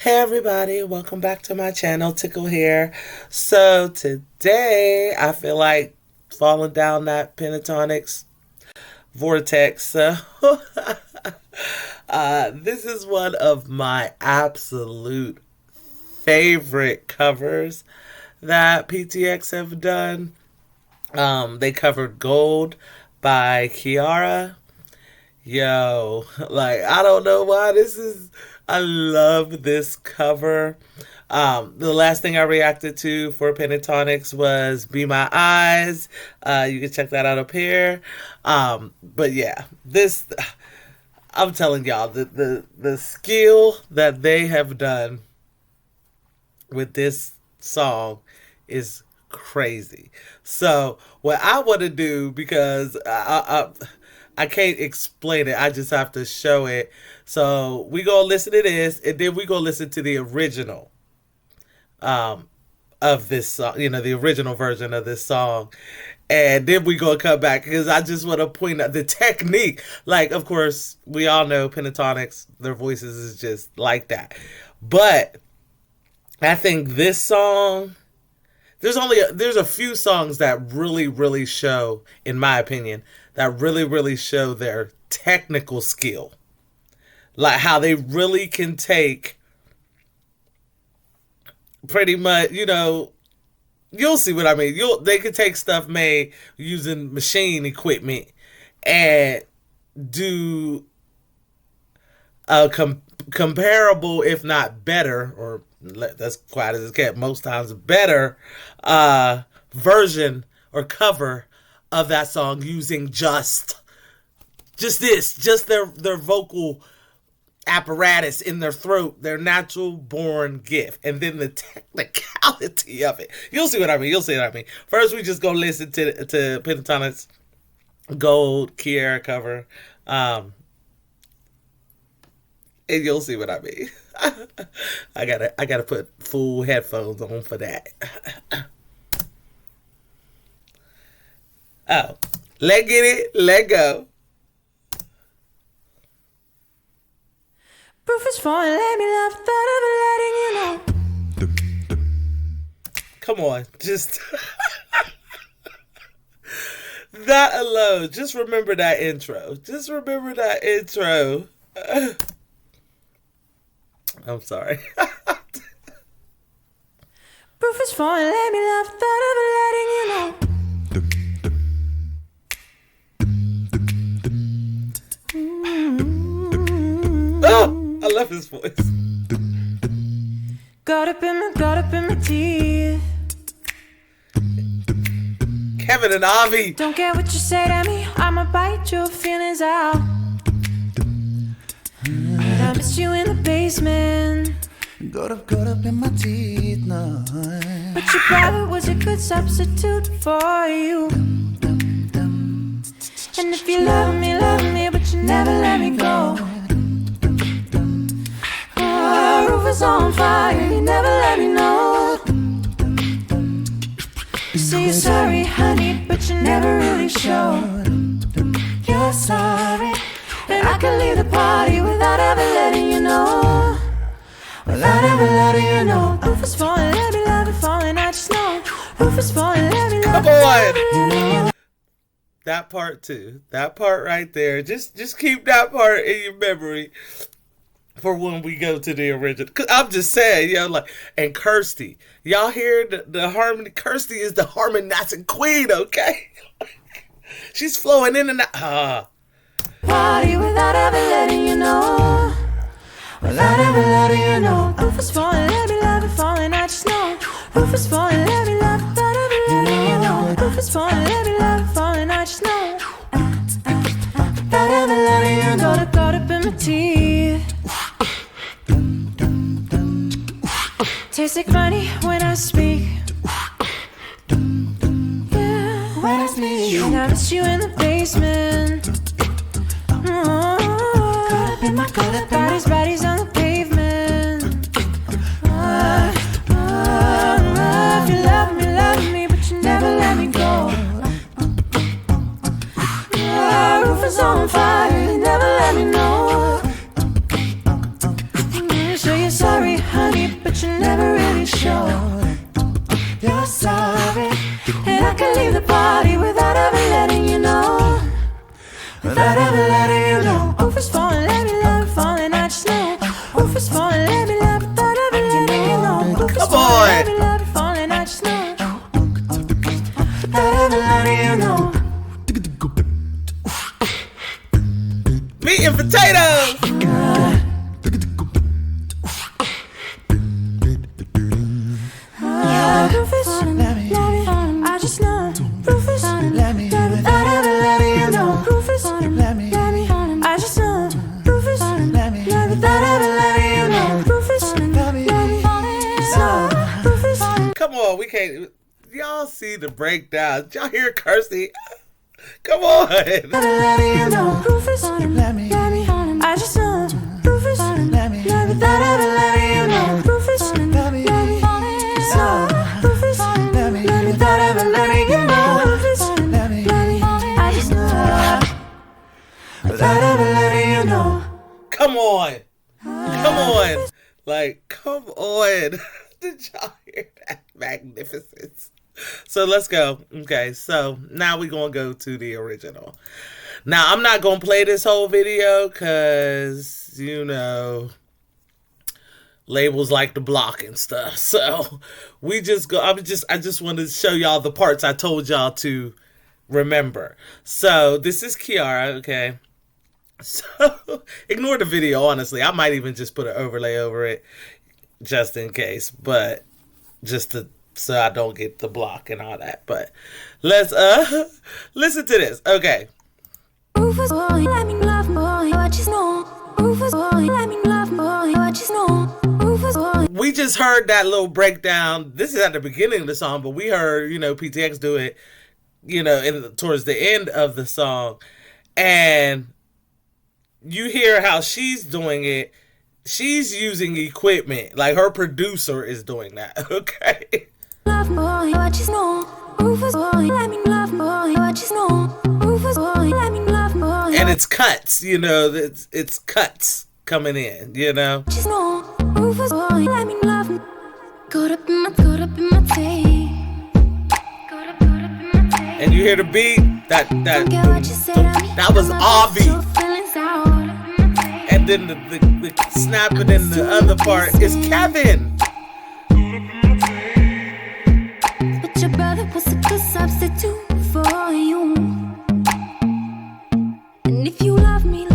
Hey everybody, welcome back to my channel, Tickle here. So today I feel like falling down that Pentatonix vortex. So this is one of my absolute favorite covers that PTX have done. They covered Gold by Kiiara. Yo, like, I don't know why I love this cover. The last thing I reacted to for Pentatonix was Be My Eyes. You can check that out up here. But yeah, I'm telling y'all, the skill that they have done with this song is crazy. So what I want to do, because I can't explain it, I just have to show it. So we gonna listen to this, and then we gonna listen to the original of this song, the original version of this song. And then we gonna come back, because I just want to point out the technique. Like, of course, we all know Pentatonix, their voices is just like that. But I think this song, there's a few songs that really show, in my opinion, that really show their technical skill. Like how they really can take pretty much, you'll see what I mean. They can take stuff made using machine equipment and do a comparable, if not better, or that's quiet as it gets, most times better version or cover of that song, using just their vocal apparatus in their throat, their natural born gift, and then the technicality of it. You'll see what I mean. First, we just go listen to Pentatonix Gold Kiiara cover, and you'll see what I mean. I gotta put full headphones on for that. Oh, let get it, let go. Proof is falling, let me love, thought of letting you know. Come on, just that alone. Just remember that intro. I'm sorry. Proof is falling, let me love, thought of letting you know. Oh, I love his voice. Got up in my teeth. Kevin and Avi. Don't care what you say to me, I'ma bite your feelings out. I missed you in the basement. Got up in my teeth now. But your private was a good substitute for you. And if you love me, but you never let me go. Our roof is on fire, you never let me know. You say you're sorry, honey, but you never really showed. You're sorry, and I can leave the party without ever letting you know. Without ever letting you know. Roof is falling, let me love it, falling, I just know. Roof is falling, let me love it. That part too. That part right there. Just keep that part in your memory for when we go to the original. Cause I'm just saying, and Kirsty. Y'all hear the harmony? Kirsty is the harmonizing queen, okay? She's flowing in and out. Party without ever letting you know. Without ever letting you know. Roof is falling, let me love it, falling, I just know. Roof is falling, let me love it, without ever letting you know. Roof is falling, let me love it, falling, I just know. Without ever letting you know. Got up in my teeth. Tastes like money when I speak. Yeah, when I speak. And I miss you in the basement. Bodies on the pavement. If you love me, but you never let me go. Roof is on fire, you never let me know. So you're sorry, honey. Roof is falling, let me love it, without ever letting you know. Roof is Come falling, on. let me love it, falling, I just know. Without ever letting you know. Meat and potatoes. Roof is falling, let me, I just know. Roof is falling, let me, without ever letting you know. Roof is falling, let me, I just know. Roof is falling, let me, without ever letting you know. Roof is falling, let me, so. Roof is falling. Come on, we can't. Y'all see the breakdown? Y'all hear Kirsty? Come on. Letting you know. Roof is falling, let me, I just know. Roof is falling, let me, without ever letting you know. Roof is falling, let me, so. Roof is falling, let me, without ever letting you know. Roof is falling, let me, I just know. Without ever letting you know. Come on. Come on. Like, come on. Did y'all hear that magnificence? So let's go. Okay, so now we're going to go to the original. Now, I'm not going to play this whole video because, you know, labels like to block and stuff. So we just go. I just want to show y'all the parts I told y'all to remember. So this is Kiiara, okay? So ignore the video, honestly. I might even just put an overlay over it just in case, but just to so I don't get the block and all that. But let's listen to this. Okay. Rufus boy, let me love boy, what you know. Rufus boy, let me love boy, what you know. Rufus boy. We just heard that little breakdown. This is at the beginning of the song, but we heard, you know, PTX do it, you know, towards the end of the song. And you hear how she's doing it. She's using equipment. Like her producer is doing that, okay? Love boy, what you know. Rufus boy, let me love boy, what you know. Rufus boy, let me love boy. And it's cuts, you know, it's cuts coming in, you know. Just know, Rufus boy, let me love. Caught up in my day. And you hear the beat, that was Avi. And then the snapping in the other part is Kevin. But your brother was a good substitute for you. And if you love me,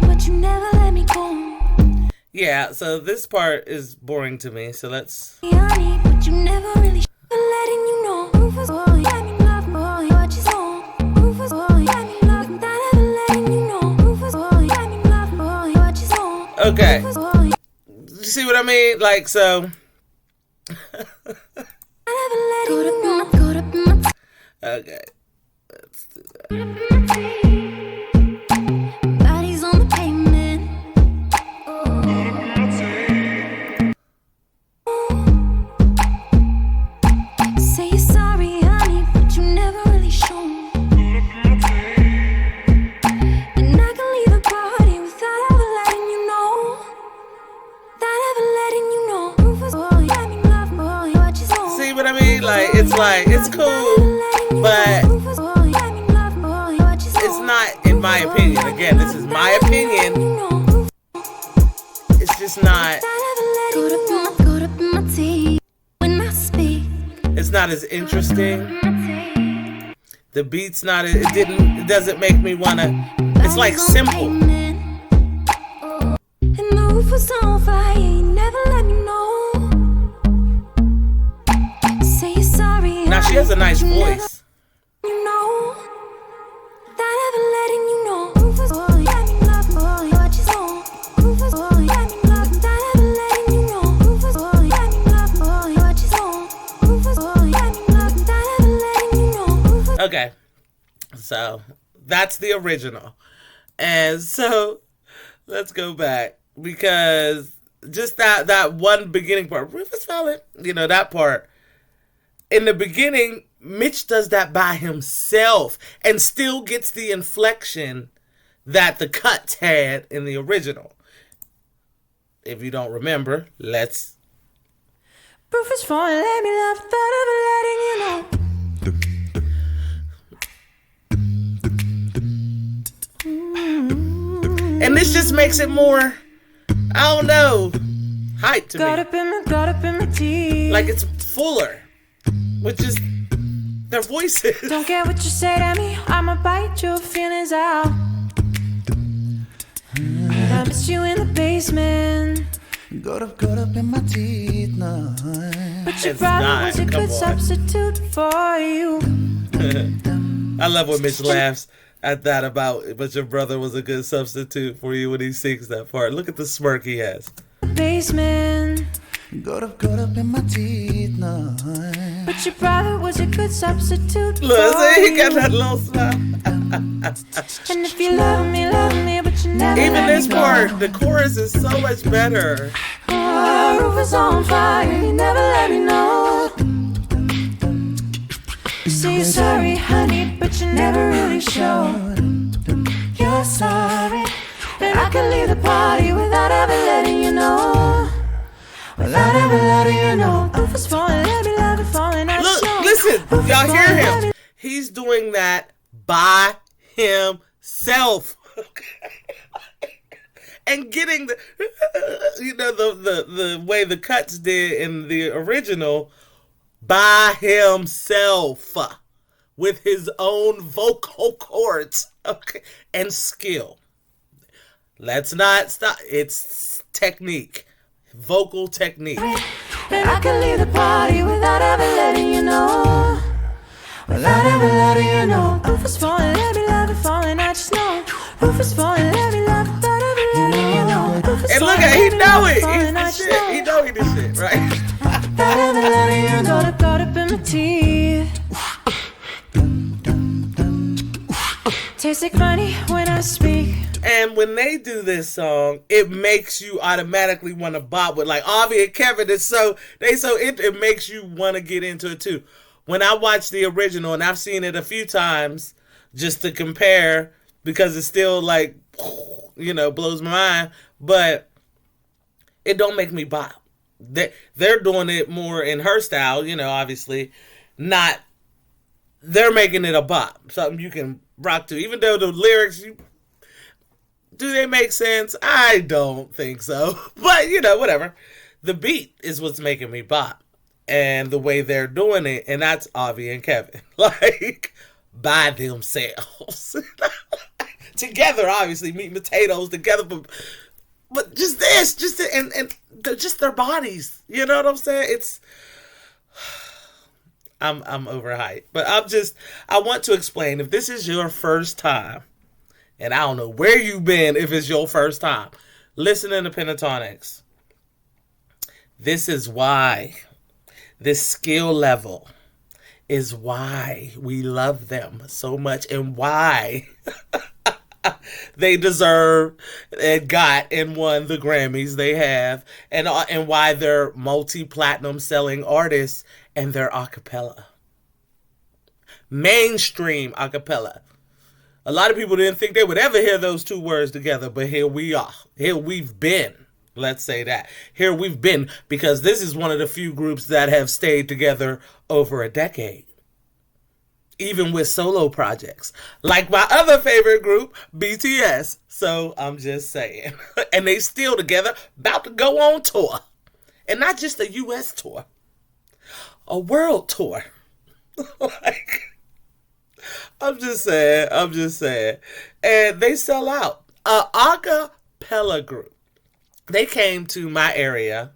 but you never let me go. Yeah, so this part is boring to me, so let's... Honey, but you never really letting you know. Rufus boy, let me love boy, what you know. Rufus boy, let me love without ever letting you know. Rufus boy, let me love boy, what you know. Okay. Rufus boy, You see what I mean? Like, so... Okay. Let's do that. Bodies on the pavement. Say you're sorry, honey, but you never really show. And I can leave the party without ever letting you know. Without ever letting you know. Rufus boy, let me love boy, what you know. See what I mean? Like, it's cool, but it's not, in my opinion. Again, this is my opinion. It's just not. It's not as interesting. The beat's not. It doesn't make me wanna. It's like simple. And the roof was on fire, you never let me know. Say you're sorry. Now she has a nice voice. You know, without ever letting you know. Rufus boy, let me love boy, what you know. Rufus boy, let me love without ever letting you know. Rufus boy, let me love boy, what you know. Rufus boy, let me love without ever letting you know. Rufus. Okay, so that's the original, and so let's go back because just that one beginning part, Rufus Fallen, you know that part. In the beginning, Mitch does that by himself and still gets the inflection that the cuts had in the original. If you don't remember, let's... Rufus falling, let me love without ever letting you know. And this just makes it more... I don't know. Hype to Got me. got up in my teeth. Like it's fuller. Which is their voices. Don't care what you say to me, I'ma bite your feelings out. I miss you in the basement. Got up in my teeth now. But your It's brother not, was a come good on. substitute for you. I love when Mitch laughs at that about, but your brother was a good substitute for you when he sings that part. Look at the smirk he has. Basement. Got up in my teeth now. But your brother was a good substitute Look, for see, he got you. that little smile. And if you love me, but you never Even let this me go. part, the chorus is so much better. Our roof is on fire, you never let me know. You say you're sorry, honey, but you never really showed. You're sorry that I can leave the party without ever letting you know. Without ever letting you know. Roof is falling, let me love it falling. I Look, know. listen, Roof is y'all hear falling, let him. me- He's doing that by himself. And getting the, the way the cuts did in the original by himself with his own vocal cords, okay, and skill. Let's not stop. It's technique, vocal technique. And I can leave the party without ever letting you know. Without ever letting you know. Roof is falling, let me love it falling. I just know. Roof is falling, let me love it without ever letting you know. Roof is And look falling, at, he let me know love it. falling. I He's the just shit. He know he the shit, right? Without ever letting you know. Got up in my teeth. Tastes like money when I speak. And when they do this song, it makes you automatically want to bop with, like, Avi and Kevin is it makes you want to get into it too. When I watch the original, and I've seen it a few times just to compare, because it's still like, blows my mind, but it don't make me bop. They're doing it more in her style, obviously, not, they're making it a bop, something you can rock to, even though the lyrics, do they make sense? I don't think so. But, whatever. The beat is what's making me bop. And the way they're doing it, and that's Avi and Kevin. Like, by themselves. Together, obviously, meat and potatoes together. But just this, and just their bodies. You know what I'm saying? It's... I'm overhyped. But I want to explain, if this is your first time, and I don't know where you've been if it's your first time listening to Pentatonix, this is why, this skill level is why we love them so much, and why they deserve and got and won the Grammys they have, and why they're multi-platinum selling artists, and they're a cappella. Mainstream a cappella. A lot of people didn't think they would ever hear those two words together, but here we are. Here we've been. Let's say that. Here we've been, because this is one of the few groups that have stayed together over a decade. Even with solo projects. Like my other favorite group, BTS. So I'm just saying. And they still together, about to go on tour. And not just a US tour. A world tour. I'm just saying. And they sell out. A acapella group. They came to my area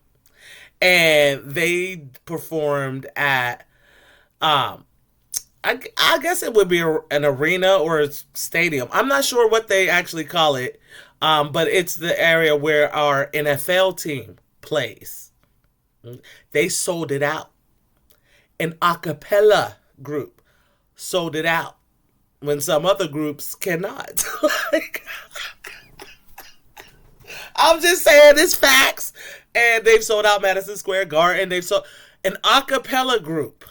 and they performed at, I guess it would be an arena or a stadium. I'm not sure what they actually call it, but it's the area where our NFL team plays. They sold it out. An acapella group sold it out when some other groups cannot. I'm just saying, it's facts. And they've sold out Madison Square Garden. They've sold an acapella group.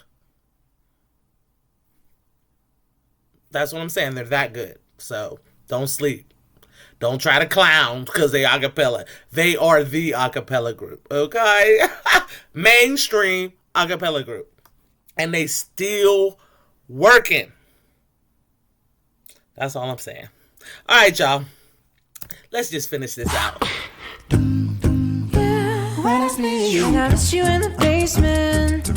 That's what I'm saying. They're that good. So don't sleep. Don't try to clown because they acapella. They are the acapella group. Okay? Mainstream acapella group. And they still working. That's all I'm saying. All right, y'all. Let's just finish this out. that's me. And I miss you in the basement.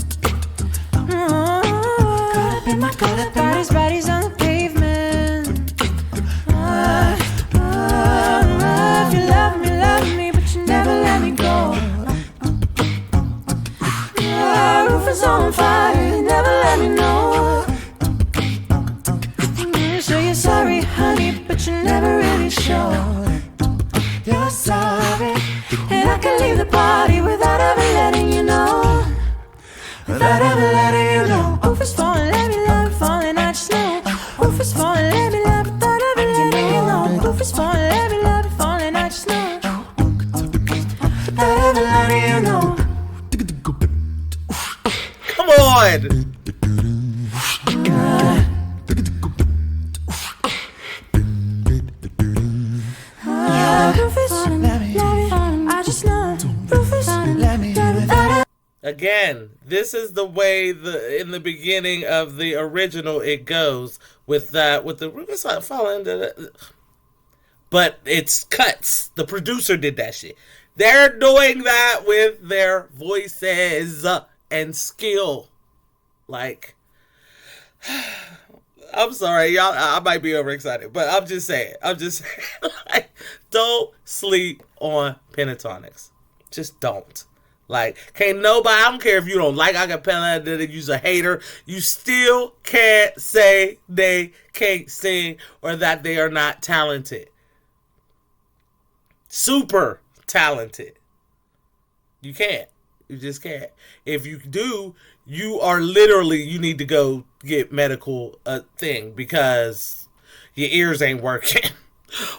Bodies on the pavement. If you love me, but you never let me go. Roof is on fire, you never let me know. So you're sorry, honey, but you never really show. You're sorry, and I can leave the party without ever letting you know. Without ever letting you know. Roof is falling, let me love it falling, I just know. Roof is falling, let me love it without ever letting you know. Roof is falling, let me love it falling, I just know. Without ever letting you know. Come on! Roof is falling, let me I just know. Roof is falling, let me Again, this is the way in the beginning of the original it goes with the roof is falling. But it's cuts. The producer did that shit. They're doing that with their voices and skill. Like, I'm sorry, y'all. I might be overexcited, but I'm just saying. Like, don't sleep on Pentatonix. Just don't. Like, can't nobody, I don't care if you don't like acapella, that you're a hater, you still can't say they can't sing or that they are not talented. Super talented. You can't. You just can't. If you do, you are literally, you need to go get medical thing because your ears ain't working.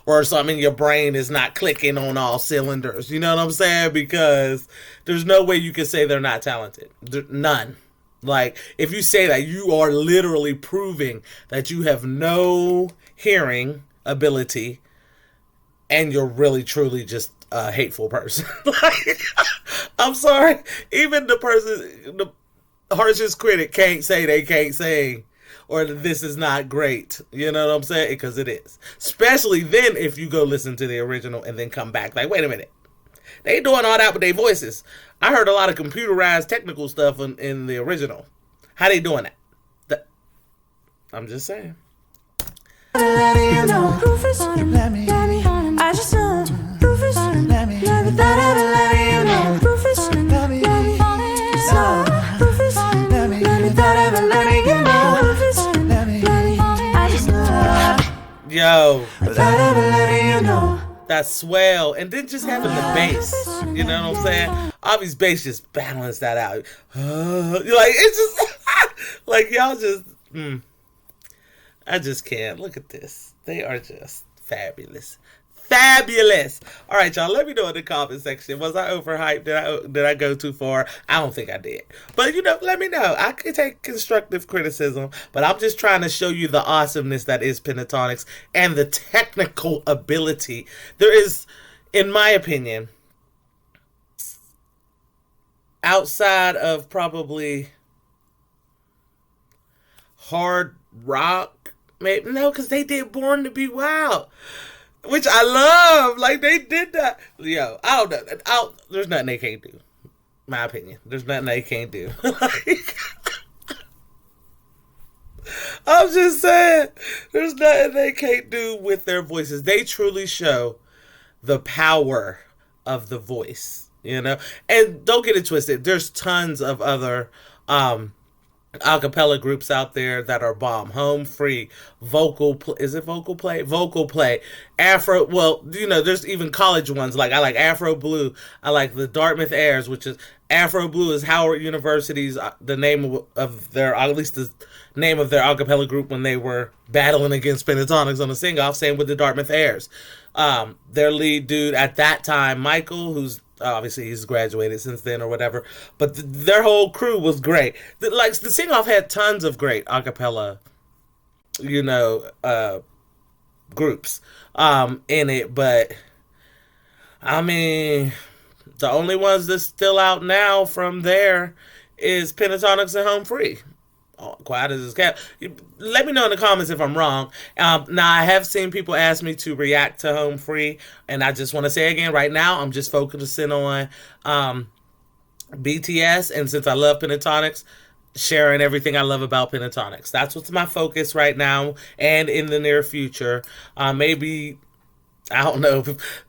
Or something, your brain is not clicking on all cylinders. You know what I'm saying? Because there's no way you can say they're not talented. None. Like, if you say that, you are literally proving that you have no hearing ability and you're really, truly just a hateful person. Like, I'm sorry. Even the harshest critic can't say they can't sing. Or this is not great. You know what I'm saying? Because it is. Especially then if you go listen to the original and then come back. Like, wait a minute. They doing all that with their voices. I heard a lot of computerized technical stuff in the original. How they doing that? I'm just saying. I just know. Rufus, let me without ever letting you know. Rufus, let me so. Rufus, let me without ever letting you know. Rufus, let me I just know. Yo, Without ever letting you know. that swell, and then just having the bass. You know what I'm saying? Obvious bass just balance that out. Like, it's just like y'all just. I just can't. Look at this. They are just fabulous. Fabulous. All right, y'all. Let me know in the comment section. Was I overhyped? Did I go too far? I don't think I did. But, let me know. I can take constructive criticism, but I'm just trying to show you the awesomeness that is Pentatonix and the technical ability. There is, in my opinion, outside of probably hard rock, maybe, no, because they did Born to Be Wild. Which I love. Like, they did that. Yo, I don't know. There's nothing they can't do. My opinion. There's nothing they can't do. I'm just saying. There's nothing they can't do with their voices. They truly show the power of the voice. And don't get it twisted. There's tons of other acapella groups out there that are bomb. Home Free, Vocal Play, Afro. Well, there's even college ones. Like, I like Afro Blue. I like the Dartmouth Airs, which is Afro Blue is Howard University's the name of their, at least the name of their acapella group when they were battling against Pentatonix on the sing-off. Same with the Dartmouth Airs. Their lead dude at that time, Michael, who's obviously he's graduated since then or whatever, but their whole crew was great. The sing-off had tons of great acapella, groups in it, but I mean, the only ones that's still out now from there is Pentatonix and Home Free. Oh, quiet as this cat. Let me know in the comments if I'm wrong. Now, I have seen people ask me to react to Home Free, and I just want to say again, right now, I'm just focusing on BTS, and since I love Pentatonix, sharing everything I love about Pentatonix. That's what's my focus right now and in the near future. Maybe, I don't know,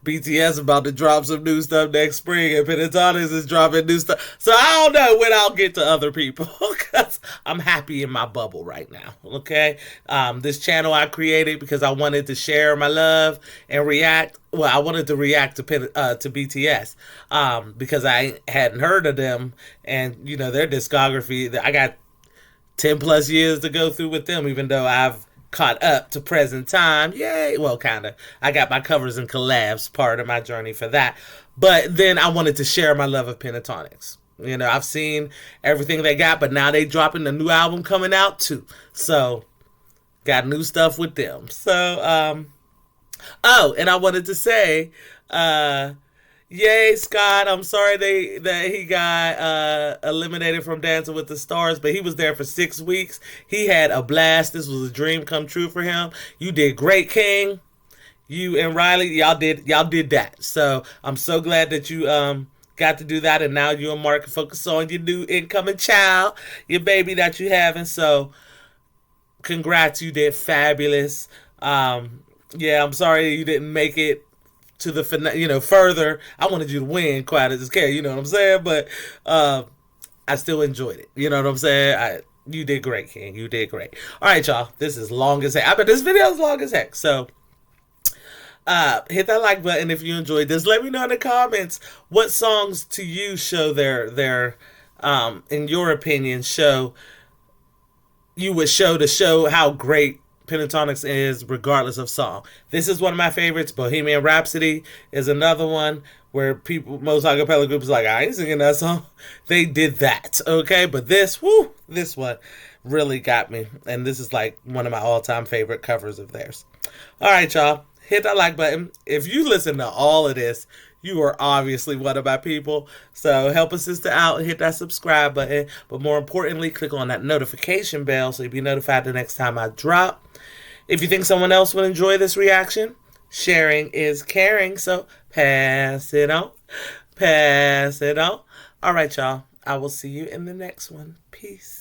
BTS about to drop some new stuff next spring, and Pentatonix is dropping new stuff. So I don't know when I'll get to other people, because I'm happy in my bubble right now. Okay, this channel I created because I wanted to share my love and react. Well, I wanted to react to BTS, because I hadn't heard of them, and their discography. I got 10 plus years to go through with them, even though I've caught up to present time. Yay. Well, kind of. I got my covers and collabs part of my journey for that. But then I wanted to share my love of Pentatonix. I've seen everything they got, but now they dropping a new album coming out too. So, got new stuff with them. So, oh, and I wanted to say, yay, Scott. I'm sorry that he got eliminated from Dancing with the Stars, but he was there for 6 weeks. He had a blast. This was a dream come true for him. You did great, King. You and Riley, y'all did that. So I'm so glad that you got to do that, and now you and Mark can focus on your new incoming child, your baby that you having. So congrats, you did fabulous. Yeah, I'm sorry you didn't make it to the further. I wanted you to win, quite as care. You know what I'm saying? But I still enjoyed it. You know what I'm saying? You did great, King. You did great. All right, y'all. This is long as heck. I bet this video is long as heck. So hit that like button if you enjoyed this. Let me know in the comments what songs to you show their in your opinion, you would show to show how great Pentatonix is regardless of song. This is one of my favorites. Bohemian Rhapsody is another one where most acapella groups like, I ain't singing that song. They did that, okay? But this one really got me. And this is like one of my all-time favorite covers of theirs. All right, y'all. Hit that like button. If you listen to all of this, you are obviously one of my people. So help a sister out and hit that subscribe button. But more importantly, click on that notification bell so you'll be notified the next time I drop. If you think someone else would enjoy this reaction, sharing is caring. So pass it on. Pass it on. All right, y'all. I will see you in the next one. Peace.